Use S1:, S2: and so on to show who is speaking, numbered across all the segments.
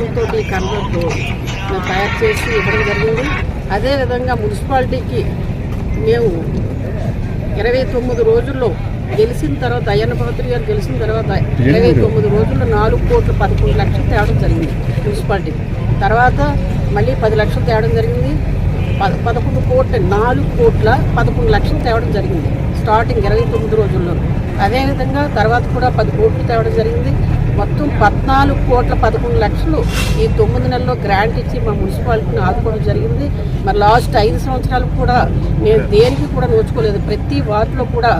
S1: లక్షలతో ఈ కన్వర్ట్ మేము తయారు చేసి ఇవ్వడం జరిగింది. అదేవిధంగా మున్సిపాలిటీకి మేము 29 రోజుల్లో గెలిచిన తర్వాత అయ్యన్న పాత్రి గారు గెలిచిన తర్వాత 29 రోజుల్లో 4,11,00,000 తేవడం జరిగింది మున్సిపాలిటీ. తర్వాత మళ్ళీ 10 లక్షలు తేవడం జరిగింది. 11 కోట్ల 4,11,00,000 తేవడం జరిగింది స్టార్టింగ్ 29 రోజుల్లో. అదేవిధంగా తర్వాత కూడా 10 కోట్లు తేవడం జరిగింది. మొత్తం 14,11,00,000 ఈ 9 నెలల్లో గ్రాంట్ ఇచ్చి మా మున్సిపాలిటీని ఆదుకోవడం జరిగింది. మరి లాస్ట్ 5 సంవత్సరాలు కూడా మేము దేనికి కూడా నోచుకోలేదు. ప్రతి వార్డులో కూడా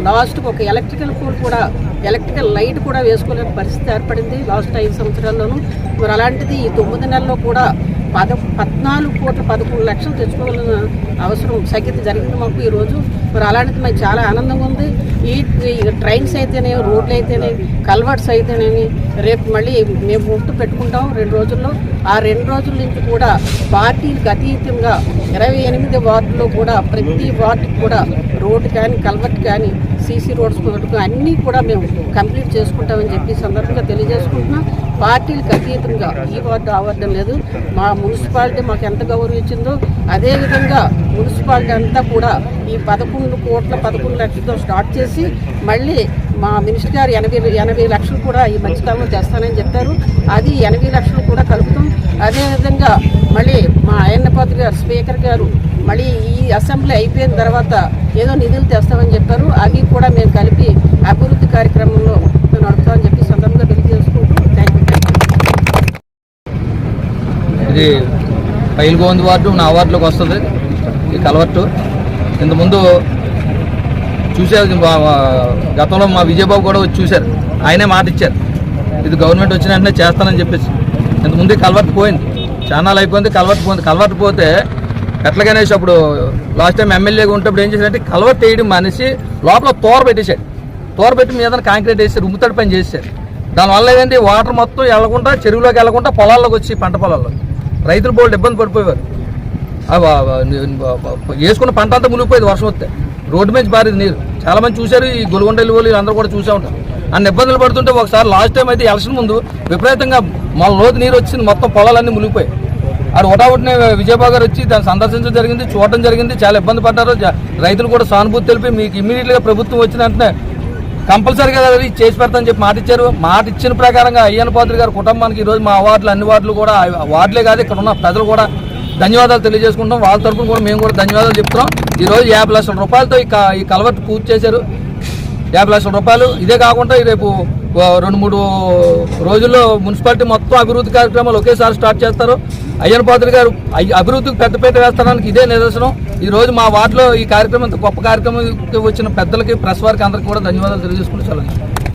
S1: లాస్ట్కి ఒక ఎలక్ట్రికల్ పోల్ కూడా ఎలక్ట్రికల్ లైట్ కూడా వేసుకోలేని పరిస్థితి ఏర్పడింది లాస్ట్ 5 సంవత్సరాల్లోనూ. మరి అలాంటిది ఈ 9 నెలల్లో కూడా 14,11,00,000 తెచ్చుకోవాలన్న అవసరం సఖ్యత జరిగింది మాకు ఈరోజు. మరి అలాంటిది మాకు చాలా ఆనందంగా ఉంది. ఈ ట్రైన్స్ అయితేనేమి, రోడ్లు అయితేనేమి, కల్వర్ట్స్ అయితేనేమి రేపు మళ్ళీ మేము గుర్తు పెట్టుకుంటాం 2 రోజుల్లో. ఆ 2 రోజుల నుంచి కూడా పార్టీలకు అతీతంగా 28 వార్డుల్లో కూడా ప్రతి వార్డుకి కూడా రోడ్డు కానీ, కల్వర్ట్ కానీ, సీసీ రోడ్స్ అన్నీ కూడా మేము కంప్లీట్ చేసుకుంటామని చెప్పి సందర్భంగా తెలియజేసుకుంటున్నాం. పార్టీలకు అతీతంగా ఈ వార్డు ఆ వార్డు లేదు. మా మున్సిపాలిటీ మాకు ఎంత గౌరవం ఇచ్చిందో అదేవిధంగా మున్సిపాలిటీ అంతా కూడా ఈ 11,11,00,000తో స్టార్ట్ చేసి మళ్ళీ మా మినిస్టర్ గారు 80 లక్షలు కూడా ఈ మధ్యకాలంలో తెస్తానని చెప్పారు. అది 80 లక్షలు కూడా కలుపుతాం. అదేవిధంగా మళ్ళీ మా అయ్యన్న పాత్రి గారు స్పీకర్ గారు మళ్ళీ ఈ అసెంబ్లీ అయిపోయిన తర్వాత ఏదో నిధులు తెస్తామని చెప్పారు. అవి కూడా మేము కలిపి అభివృద్ధి కార్యక్రమంలో మేము నడుపుతామని చెప్పి సందర్భంగా తెలియజేసుకుంటూ థ్యాంక్ యూ.
S2: ఇది పైల్గోంది వార్డు నా వార్డులోకి వస్తుంది ఈ కలవట్టు. ఇంతకుముందు చూశారు, గతంలో మా విజయబాబు కూడా వచ్చి చూశారు. ఆయనే మాట ఇచ్చారు ఇది గవర్నమెంట్ వచ్చిన వెంటనే చేస్తానని చెప్పేసి. ఇంతకుముందు కలవట్టు పోయింది, చాన్నాళ్ళు అయిపోయింది. కలవట్టు పోతే ఎట్లాగనేసి అప్పుడు లాస్ట్ టైం ఎమ్మెల్యేగా ఉన్నప్పుడు ఏం చేశారంటే కలవట్టు వేయడం మనిషి లోపల తోర పెట్టేశాడు. తోర పెట్టి మీద కాంక్రీట్ వేసి రుమ్ముతడి పని చేశాడు. దానివల్ల ఏంటంటే వాటర్ మొత్తం వెళ్ళకుండా, చెరువులోకి వెళ్ళకుండా పొలాల్లోకి వచ్చి పంట పొలాల్లో రైతులు బోల్డ్ ఇబ్బంది పడిపోయేవారు. వేసుకున్న పంట అంతా మునిగిపోయేది వర్షం వస్తే. రోడ్డు మీద పారేది నీరు. చాలా మంది చూశారు, ఈ గొలుగొండలు వాళ్ళు అందరూ కూడా చూసే ఉంటారు. అన్ని ఇబ్బందులు పడుతుంటే ఒకసారి లాస్ట్ టైం అయితే ఎలక్షన్ ముందు విపరీతంగా మన లోతు నీరు వచ్చింది, మొత్తం పొలాలన్నీ మునిగిపోయాయి. అది ఒకటాబట్టిన విజయబాబు గారు వచ్చి దాన్ని సందర్శించడం జరిగింది, చూడటం జరిగింది. చాలా ఇబ్బంది పడ్డారు. రైతులు కూడా సానుభూతి తెలిపి మీకు ఇమ్మీడియట్గా ప్రభుత్వం వచ్చిన వెంటనే కంపల్సరీగా చేసి పెడతామని చెప్పి మాట ఇచ్చారు. మాట ఇచ్చిన ప్రకారంగా అయ్యన్న పాత్రి గారి కుటుంబానికి ఈరోజు మా వార్డులు అన్ని వార్డులు కూడా వార్డులే కాదు ఇక్కడ ఉన్న ప్రజలు కూడా ధన్యవాదాలు తెలియజేసుకుంటాం. వాళ్ళ తరఫున కూడా మేము కూడా ధన్యవాదాలు చెప్తున్నాం. ఈరోజు 50 లక్షల రూపాయలతో ఈ కలవట్టు పూర్తి చేశారు. 50 లక్షల రూపాయలు. ఇదే కాకుండా రేపు 2-3 రోజుల్లో మున్సిపాలిటీ మొత్తం అభివృద్ధి కార్యక్రమాలు ఒకేసారి స్టార్ట్ చేస్తారు. అయ్యన్న పాత్రి గారు అభివృద్ధికి పెద్దపీట వేస్తానికి ఇదే నిదర్శనం. ఈరోజు మా వార్డులో ఈ కార్యక్రమం, గొప్ప కార్యక్రమం వచ్చిన పెద్దలకి, ప్రెస్ వారికి అందరికీ కూడా ధన్యవాదాలు తెలియజేసుకుంటూ చాలా